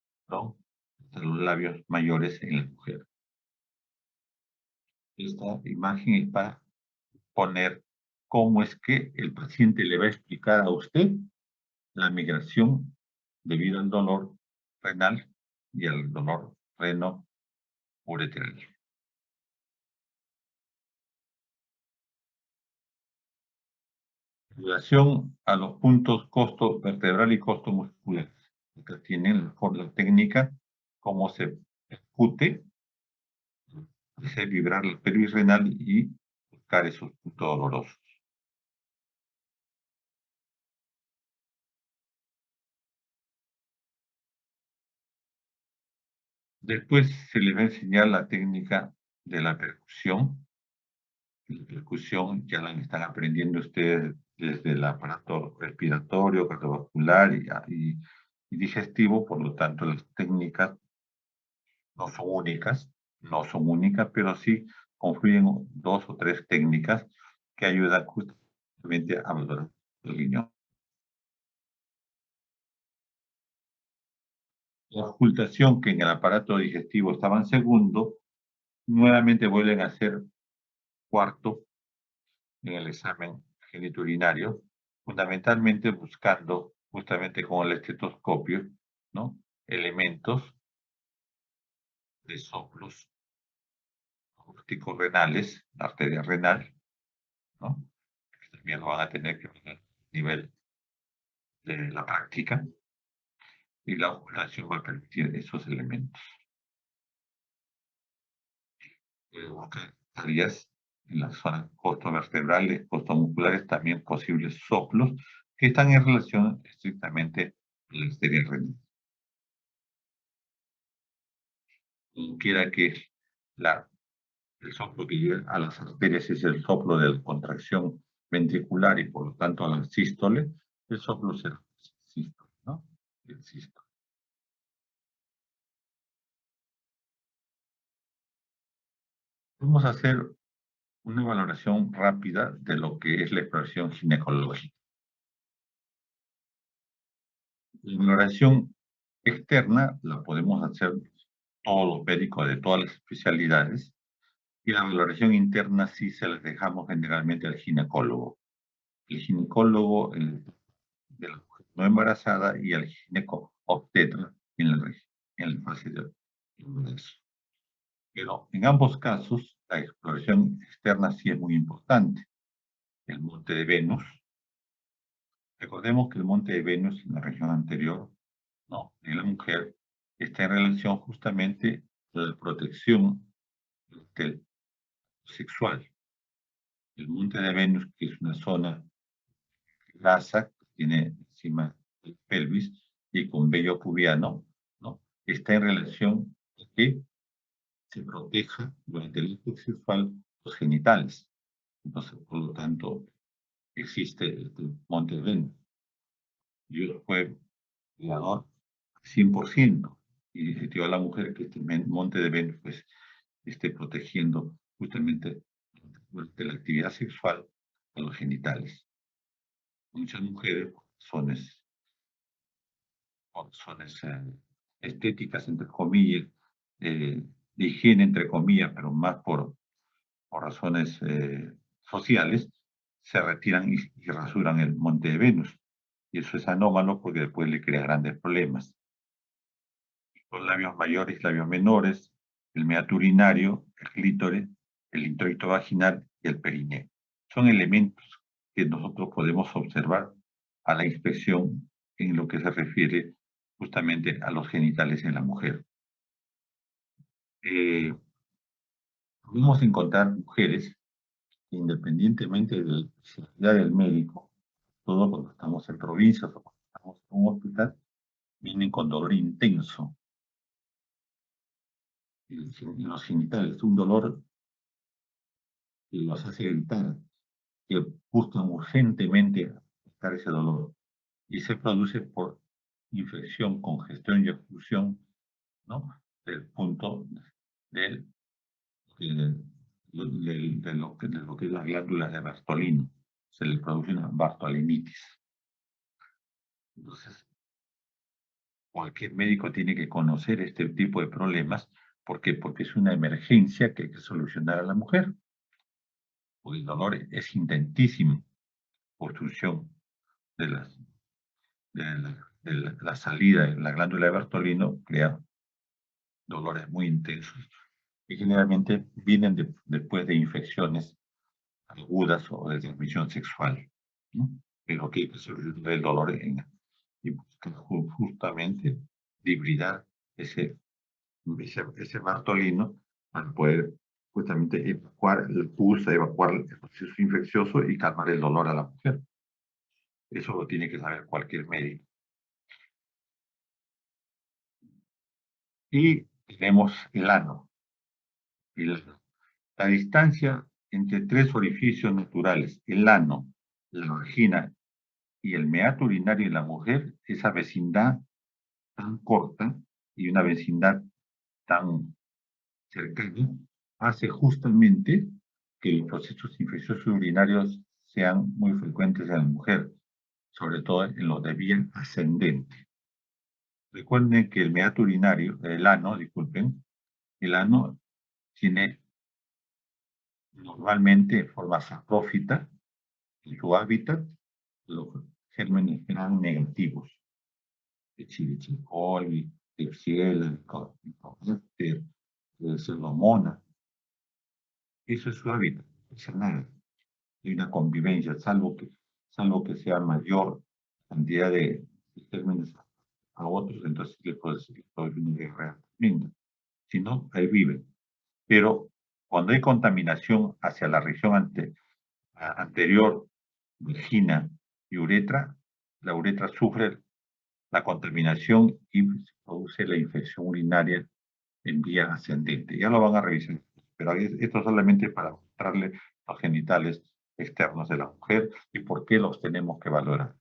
hasta los labios mayores en la mujer. Esta imagen es para poner cómo es que el paciente le va a explicar a usted la migración debido al dolor renal y al dolor renoureteral. En relación a los puntos costo vertebral y costo muscular, acá tienen la técnica, cómo se ejecute, hacer vibrar la pelvis renal y buscar esos puntos dolorosos. Después se les va a enseñar la técnica de la percusión. La percusión ya la están aprendiendo ustedes desde el aparato respiratorio, cardiovascular y digestivo, por lo tanto las técnicas no son únicas, pero sí confluyen dos o tres técnicas que ayudan justamente a valorar el riñón. La auscultación, que en el aparato digestivo estaba en segundo, nuevamente vuelven a ser cuarto en el examen genitourinario, fundamentalmente buscando, justamente con el estetoscopio, ¿no? Elementos de soplos acústicos renales, la arteria renal, ¿no? Que también lo van a tener que ver a nivel de la práctica, y la ovulación va a permitir esos elementos. Buscar áreas en las zonas costovertebrales, costomusculares, también posibles soplos que están en relación estrictamente con la arteria renal. Como quiera que la, el soplo que llega a las arterias es el soplo de la contracción ventricular y por lo tanto a la sístole, el soplo será sístole, ¿no? El sístole. Vamos a hacer una valoración rápida de lo que es la exploración ginecológica. La valoración externa la podemos hacer todos los médicos de todas las especialidades, y la valoración interna sí se la dejamos generalmente al ginecólogo. El ginecólogo de la mujer no embarazada y al gineco obstetra en la fase de embarazo. Pero en ambos casos, la exploración externa sí es muy importante. El monte de Venus, recordemos que el monte de Venus en la región anterior, no, de la mujer, está en relación justamente con la protección del sexual. El monte de Venus, que es una zona grasa, que tiene encima el pelvis y con vello pubiano, ¿no? Está en relación a que se proteja durante el acto sexual los genitales. Entonces, por lo tanto, existe el monte de Venus. Yo fue creador 100%, y dio a la mujer que este monte de Venus pues, esté protegiendo justamente de la actividad sexual a los genitales. Muchas mujeres, por razones estéticas, entre comillas, de higiene, entre comillas, pero más por razones sociales, se retiran y rasuran el monte de Venus. Y eso es anómalo porque después le crea grandes problemas. Los labios mayores, labios menores, el meato urinario, el clítoris, el introito vaginal y el perineo. Son elementos que nosotros podemos observar a la inspección en lo que se refiere justamente a los genitales en la mujer. Podemos encontrar mujeres que, independientemente de la especialidad del médico, todo cuando estamos en provincias o cuando estamos en un hospital, vienen con dolor intenso en los genitales, un dolor que los hace gritar, que buscan urgentemente quitar ese dolor. Y se produce por infección, congestión y oclusión, ¿no? Del punto del, de lo que es la glándula de Bartolino. Se le produce una bartolinitis. Entonces, cualquier médico tiene que conocer este tipo de problemas. ¿Por qué? Porque es una emergencia que hay que solucionar a la mujer. Porque el dolor es intentísimo. Obstrucción de la salida de la glándula de Bartolino crea dolores muy intensos y generalmente vienen después de infecciones agudas o de transmisión sexual, ¿no? Pero que hay que solucionar el dolor y buscar justamente hibridar ese Bartolino para poder justamente evacuar el pus, evacuar el proceso infeccioso y calmar el dolor a la mujer. Eso lo tiene que saber cualquier médico. Y tenemos el ano. La distancia entre tres orificios naturales, el ano, la vagina y el meato urinario en la mujer, esa vecindad tan corta y una vecindad tan cercana, hace justamente que los procesos infecciosos urinarios sean muy frecuentes en la mujer, sobre todo en los de vía ascendente. Recuerden que el meato urinario, el ano, disculpen, el ano tiene normalmente forma saprófita en su hábitat, los gérmenes eran negativos, de Chilicol, Klebsiella, Helicobacter, Pseudomonas. Eso es su hábitat, no pasa nada. Hay una convivencia, salvo que sea mayor cantidad de gérmenes a otros, entonces le puede ser una guerra tremenda. Si no, ahí viven. Pero cuando hay contaminación hacia la región anterior, vagina y uretra, la uretra sufre la contaminación y se produce la infección urinaria en vía ascendente. Ya lo van a revisar, pero esto solamente para mostrarle los genitales externos de la mujer y por qué los tenemos que valorar.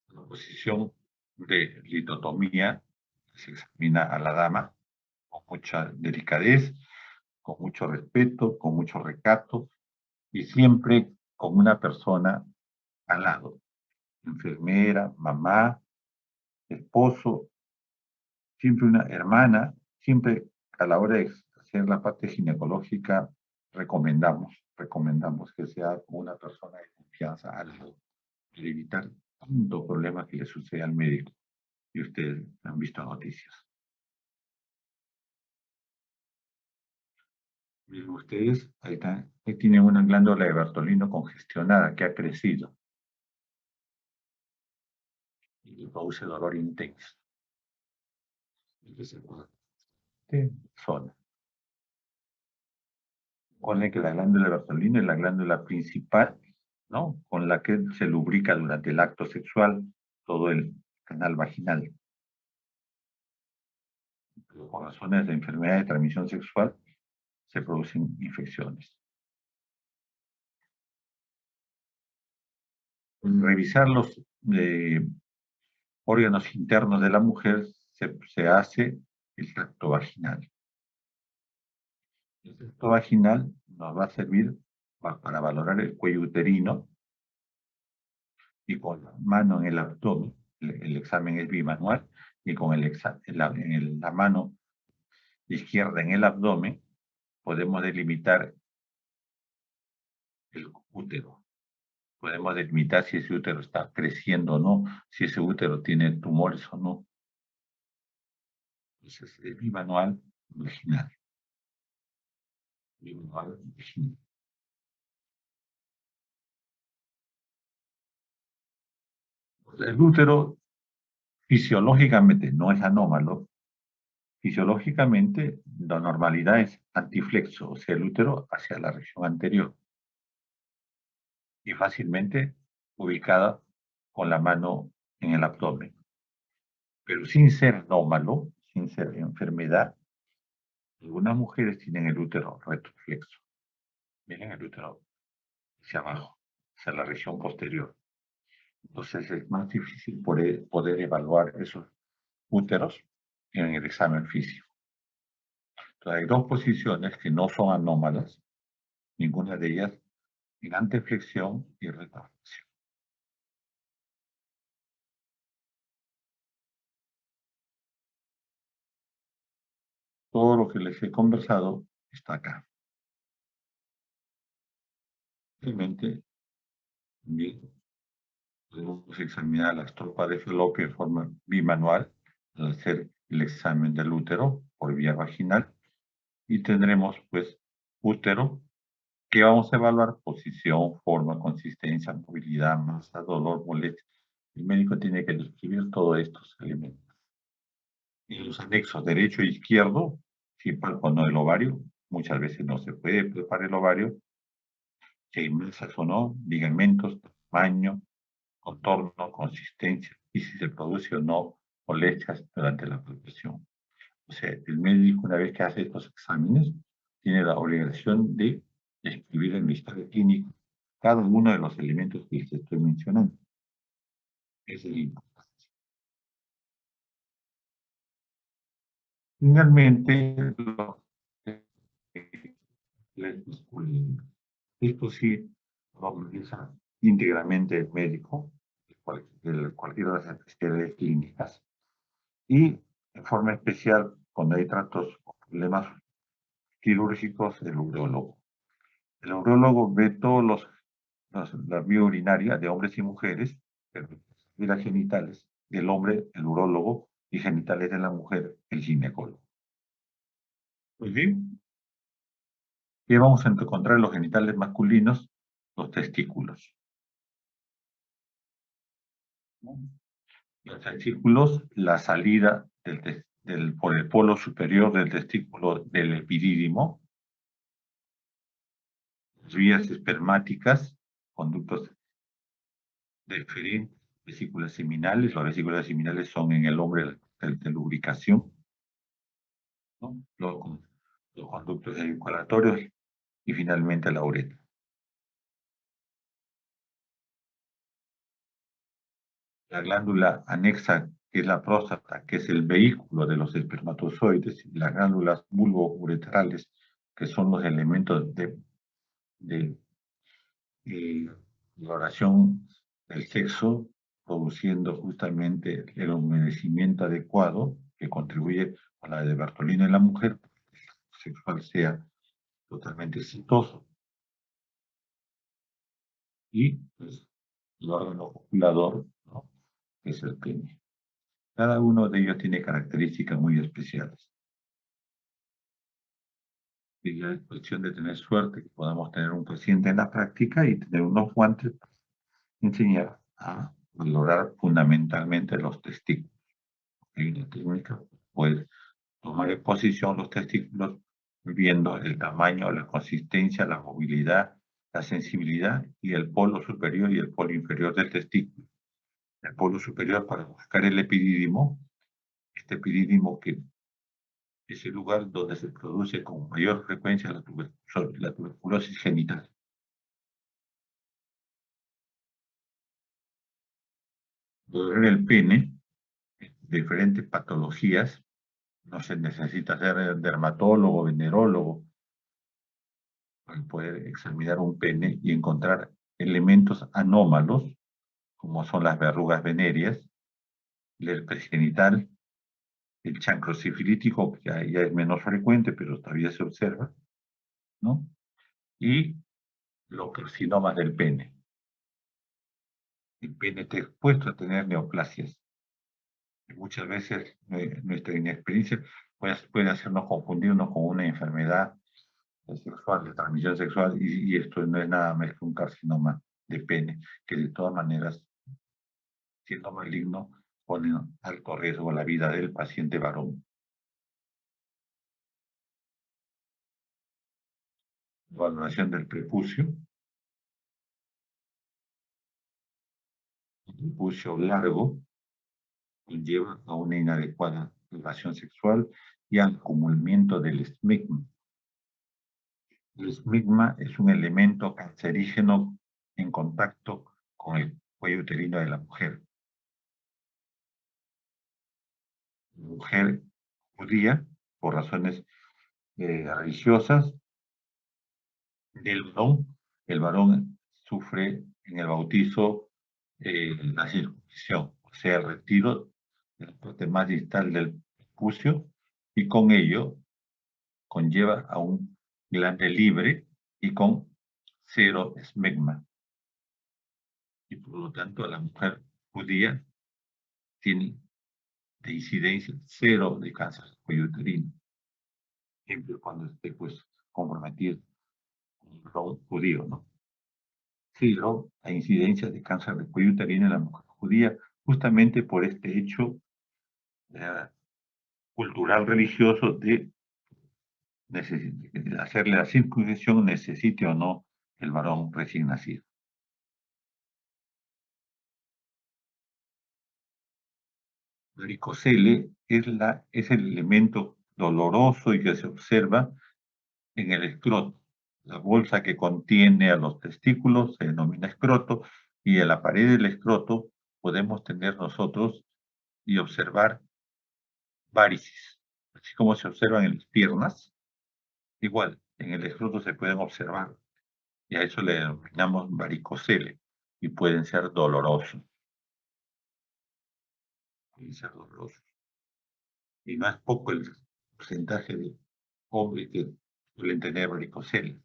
La posición de litotomía se examina a la dama con mucha delicadez, con mucho respeto, con mucho recato y siempre con una persona al lado, enfermera, mamá, esposo, siempre una hermana, siempre a la hora de hacer la parte ginecológica recomendamos que sea una persona de confianza al lado, para evitar tanto problema que le sucede al médico. Y ustedes han visto noticias. Miren ustedes, ahí tienen una glándula de Bartolino congestionada que ha crecido y produce dolor intenso. Entonces, zona. Pone que la glándula de Bartolino es la glándula principal, ¿no? Con la que se lubrica durante el acto sexual todo el canal vaginal. Por razones de enfermedad de transmisión sexual se producen infecciones. Revisar los órganos internos de la mujer se hace el tracto vaginal. El tracto vaginal nos va a servir para valorar el cuello uterino y con la mano en el abdomen, el examen es bimanual, y con la mano izquierda en el abdomen podemos delimitar el útero. Podemos delimitar si ese útero está creciendo o no, si ese útero tiene tumores o no. Entonces, es bimanual vaginal. Bimanual vaginal. El útero fisiológicamente no es anómalo. Fisiológicamente, la normalidad es antiflexo, o sea, el útero hacia la región anterior y fácilmente ubicada con la mano en el abdomen. Pero sin ser anómalo, sin ser enfermedad, algunas mujeres tienen el útero retroflexo. Miren el útero hacia abajo, hacia la región posterior. Entonces es más difícil poder evaluar esos úteros en el examen físico. Entonces, hay dos posiciones que no son anómalas, ninguna de ellas en anteflexión y retroflexión. Todo lo que les he conversado está acá. Realmente, bien, podemos examinar las trompas de falopio en forma bimanual al hacer el examen del útero por vía vaginal y tendremos pues útero que vamos a evaluar posición, forma, consistencia, movilidad, masa, dolor, molestia. El médico tiene que describir todos estos elementos. En los anexos derecho e izquierdo, si palpo no el ovario, muchas veces no se puede palpar el ovario, si hay masas o no, ligamentos, tamaño, contorno, consistencia, y si se produce o no molestias durante la palpación. O sea, el médico, una vez que hace estos exámenes, tiene la obligación de escribir en la historia clínica cada uno de los elementos que les estoy mencionando. Es el importante. Finalmente, les masculino. Esto sí lo realiza íntegramente el médico, cualquiera de las especialidades clínicas. Y en forma especial, cuando hay tratos o problemas quirúrgicos, el urólogo. El urólogo ve la vía urinaria de hombres y mujeres, y las genitales del hombre, el urólogo, y genitales de la mujer, el ginecólogo. Pues bien, ¿qué vamos a encontrar en los genitales masculinos? Los testículos. Los testículos, la salida por el polo superior del testículo del epidídimo, vías espermáticas, conductos deferentes, vesículas seminales. Las vesículas seminales son en el hombre de lubricación, ¿no? Los conductos eyaculatorios y finalmente la uretra. La glándula anexa, que es la próstata, que es el vehículo de los espermatozoides, y las glándulas bulbouretrales, que son los elementos de valoración del sexo, produciendo justamente el humedecimiento adecuado que contribuye a la de Bartolina en la mujer, para que el acto sexual sea totalmente exitoso. Y pues, el órgano copulador, ¿no?, que es el pene. Cada uno de ellos tiene características muy especiales. Y ya es cuestión de tener suerte que podamos tener un paciente en la práctica y tener unos guantes para enseñar a valorar fundamentalmente los testículos. Hay una técnica, pues, tomar en posición los testículos viendo el tamaño, la consistencia, la movilidad, la sensibilidad y el polo superior y el polo inferior del testículo. El polo superior para buscar el epidídimo, este epidídimo que es el lugar donde se produce con mayor frecuencia la tuberculosis genital. Por el pene, diferentes patologías, no se necesita ser dermatólogo, venerólogo, para poder examinar un pene y encontrar elementos anómalos, como son las verrugas venéreas, el herpes genital, el chancro sifilítico, que ya es menos frecuente, pero todavía se observa, ¿no? Y los carcinomas del pene. El pene está expuesto a tener neoplasias. Y muchas veces nuestra inexperiencia puede hacernos confundirnos con una enfermedad sexual, de transmisión sexual, y esto no es nada más que un carcinoma de pene, que de todas maneras, siendo maligno, pone alto riesgo la vida del paciente varón. Valoración del prepucio. El prepucio largo conlleva a una inadecuada relación sexual y al acumulamiento del estigma. El estigma es un elemento cancerígeno en contacto con el cuello uterino de la mujer. La mujer judía, por razones religiosas, el varón sufre en el bautizo la circuncisión, o sea, el retiro de la parte más distal del prepucio, y con ello conlleva a un glande libre y con cero esmegma. Y por lo tanto, la mujer judía tiene de incidencia cero de cáncer de cuello uterino, siempre y cuando esté pues comprometido con el varón judío, ¿no? Cero la incidencia de cáncer de cuello uterino en la mujer judía, justamente por este hecho eh, cultural religioso de hacerle la circuncisión, necesite o no el varón recién nacido. Varicocele es el elemento doloroso y que se observa en el escroto. La bolsa que contiene a los testículos se denomina escroto, y en la pared del escroto podemos tener nosotros y observar varices, así como se observan en las piernas. Igual, en el escroto se pueden observar, y a eso le denominamos varicocele, y pueden ser dolorosos. y ser dolorosos. Y no es poco el porcentaje de hombres que suelen tener varicocele.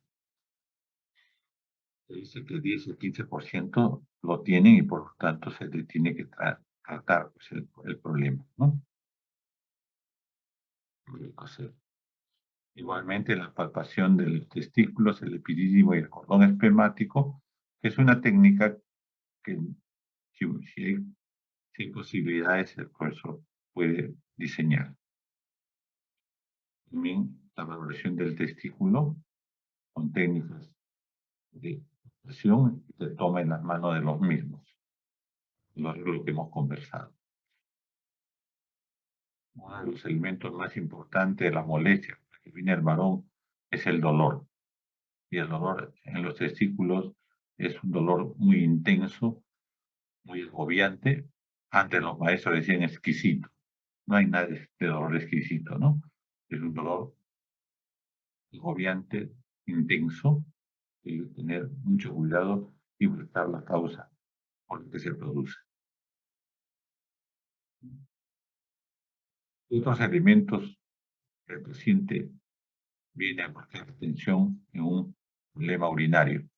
Se dice que el 10 o 15% lo tienen y por lo tanto se le tiene que tratar pues, el problema, ¿no? Varicocele. Igualmente la palpación de los testículos, el epidídimo y el cordón espermático, que es una técnica que si hay posibilidades el profesor puede diseñar. También la valoración del testículo con técnicas de palpación y de toma en las manos de los mismos, lo que hemos conversado. Uno de los elementos más importantes de la molestia que viene el varón es el dolor. Y el dolor en los testículos es un dolor muy intenso, muy agobiante. Antes los maestros decían exquisito. No hay nada de dolor exquisito, ¿no? Es un dolor agobiante, intenso, y tener mucho cuidado y buscar la causa por la que se produce. Otros elementos que el paciente viene a buscar atención en un problema urinario.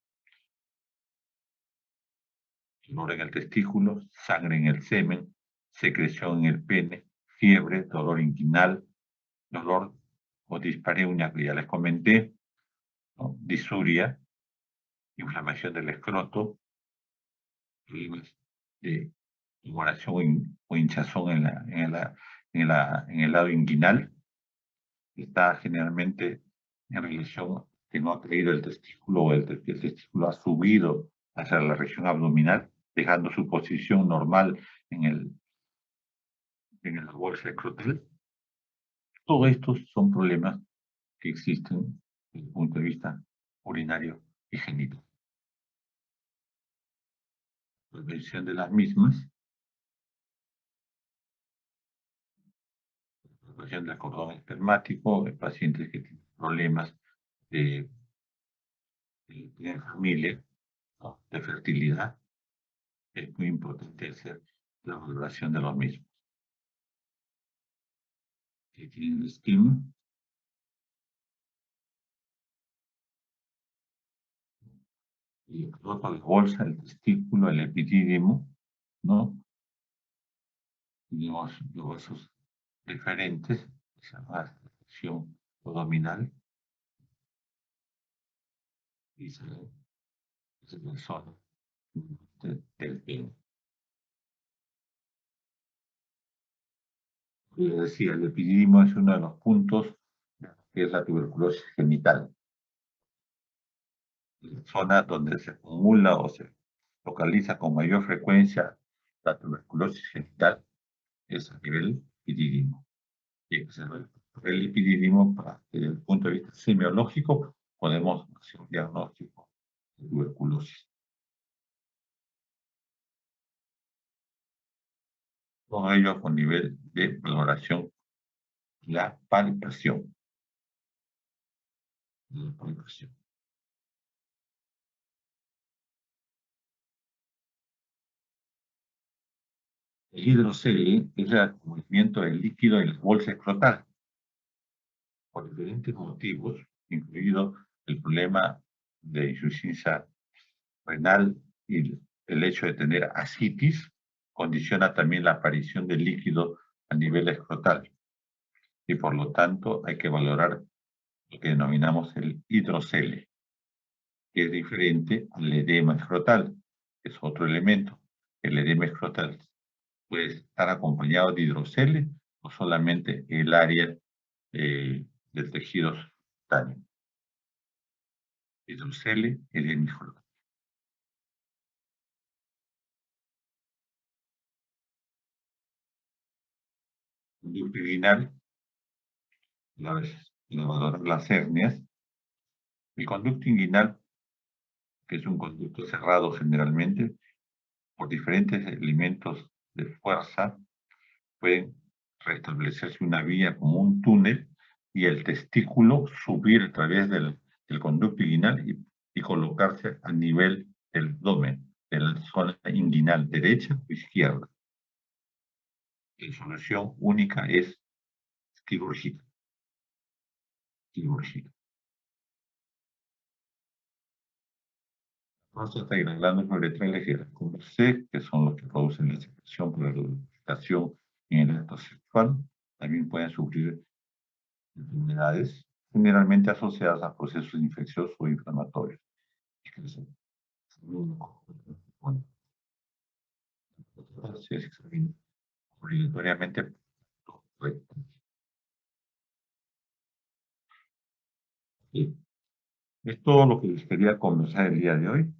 Dolor en el testículo, sangre en el semen, secreción en el pene, fiebre, dolor inguinal, dolor o dispareunia que ya les comenté, ¿no? Disuria, inflamación del escroto, problemas de tumoración o hinchazón en el lado inguinal, está generalmente en relación que no ha caído el testículo o el testículo ha subido hacia la región abdominal, dejando su posición normal en la bolsa escrotal. Todos estos son problemas que existen desde el punto de vista urinario y genital. Prevención de las mismas, prevención del cordón espermático, en pacientes que tienen problemas de tienen familia, ¿no? De fertilidad, es muy importante hacer la valoración de los mismos. Que tienen el esquema y ropa la bolsa, el testículo, el epidídimo, ¿no? Tenemos los vasos diferentes, esa sección abdominal y esa es la zona del pene. Y les decía, el epidídimo es uno de los puntos que es la tuberculosis genital. La zona donde se acumula o se localiza con mayor frecuencia la tuberculosis genital es a nivel epidídimo. Y el epidídimo, desde el punto de vista semiológico, podemos hacer un diagnóstico de tuberculosis. Con ello, con nivel de valoración, la palpación. La palpación. El hidrocele es el movimiento del líquido en la bolsa escrotal por diferentes motivos, incluido el problema de insuficiencia renal y el hecho de tener ascitis, condiciona también la aparición del líquido a nivel escrotal. Y por lo tanto hay que valorar lo que denominamos el hidrocele, que es diferente al edema escrotal, que es otro elemento. El edema escrotal puede estar acompañado de hidrocele o solamente el área del tejido cutáneo. Hidrocele, edema escrotal. Conducto inguinal, valorar las hernias. El conducto inguinal, que es un conducto cerrado generalmente, por diferentes elementos de fuerza, pueden restablecerse una vía como un túnel y el testículo subir a través del conducto inguinal y colocarse a nivel del abdomen, de la zona inguinal derecha o izquierda. La solución única es quirúrgica. Quirúrgica. Próstata y las glándulas uretrales y el cúmulo C, que son los que producen la secreción por la lubricación en el acto sexual, también pueden sufrir enfermedades generalmente asociadas a procesos infecciosos o inflamatorios. Bueno, se examina obligatoriamente. Correcto. Sí. Es todo lo que les quería conversar el día de hoy.